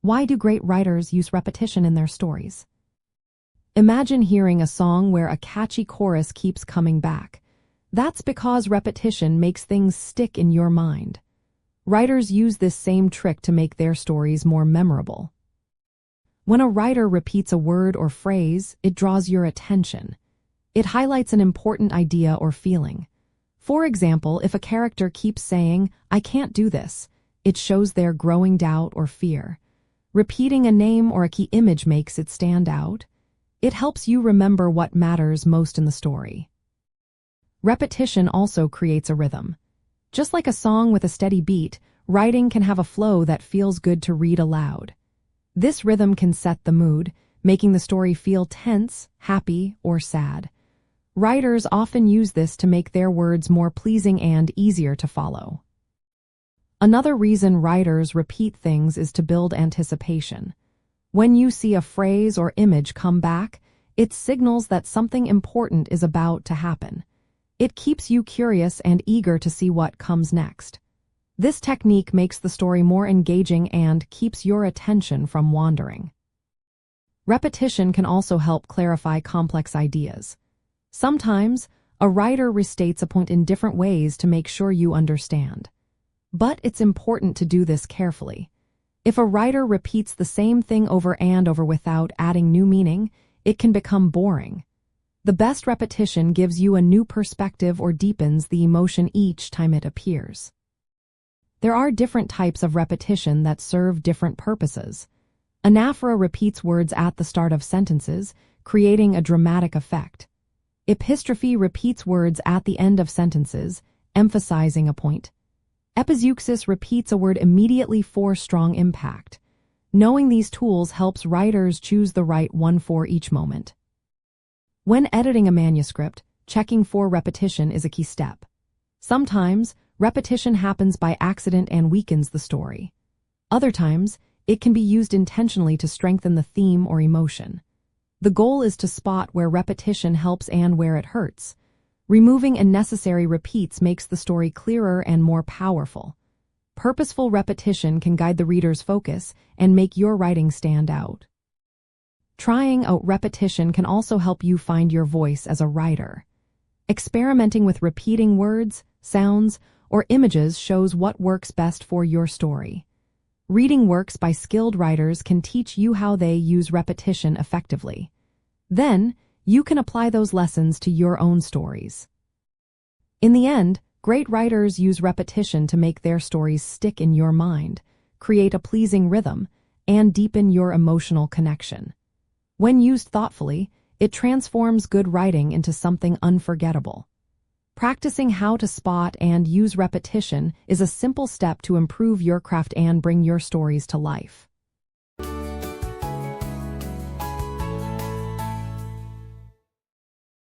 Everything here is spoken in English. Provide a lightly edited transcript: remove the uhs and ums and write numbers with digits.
Why do great writers use repetition in their stories? Imagine hearing a song where a catchy chorus keeps coming back. That's because repetition makes things stick in your mind. Writers use this same trick to make their stories more memorable. When a writer repeats a word or phrase, it draws your attention. It highlights an important idea or feeling. For example, if a character keeps saying, "I can't do this," it shows their growing doubt or fear. Repeating a name or a key image makes it stand out. It helps you remember what matters most in the story. Repetition also creates a rhythm. Just like a song with a steady beat, writing can have a flow that feels good to read aloud. This rhythm can set the mood, making the story feel tense, happy, or sad. Writers often use this to make their words more pleasing and easier to follow. Another reason writers repeat things is to build anticipation. When you see a phrase or image come back, it signals that something important is about to happen. It keeps you curious and eager to see what comes next. This technique makes the story more engaging and keeps your attention from wandering. Repetition can also help clarify complex ideas. Sometimes, a writer restates a point in different ways to make sure you understand. But it's important to do this carefully. If a writer repeats the same thing over and over without adding new meaning, it can become boring. The best repetition gives you a new perspective or deepens the emotion each time it appears. There are different types of repetition that serve different purposes. Anaphora repeats words at the start of sentences, creating a dramatic effect. Epistrophe repeats words at the end of sentences, emphasizing a point. Epizeuxis repeats a word immediately for strong impact. Knowing these tools helps writers choose the right one for each moment. When editing a manuscript, checking for repetition is a key step. Sometimes, repetition happens by accident and weakens the story. Other times, it can be used intentionally to strengthen the theme or emotion. The goal is to spot where repetition helps and where it hurts. Removing unnecessary repeats makes the story clearer and more powerful. Purposeful repetition can guide the reader's focus and make your writing stand out. Trying out repetition can also help you find your voice as a writer. Experimenting with repeating words, sounds, or images shows what works best for your story. Reading works by skilled writers can teach you how they use repetition effectively. Then, you can apply those lessons to your own stories. In the end, great writers use repetition to make their stories stick in your mind, create a pleasing rhythm, and deepen your emotional connection. When used thoughtfully, it transforms good writing into something unforgettable. Practicing how to spot and use repetition is a simple step to improve your craft and bring your stories to life.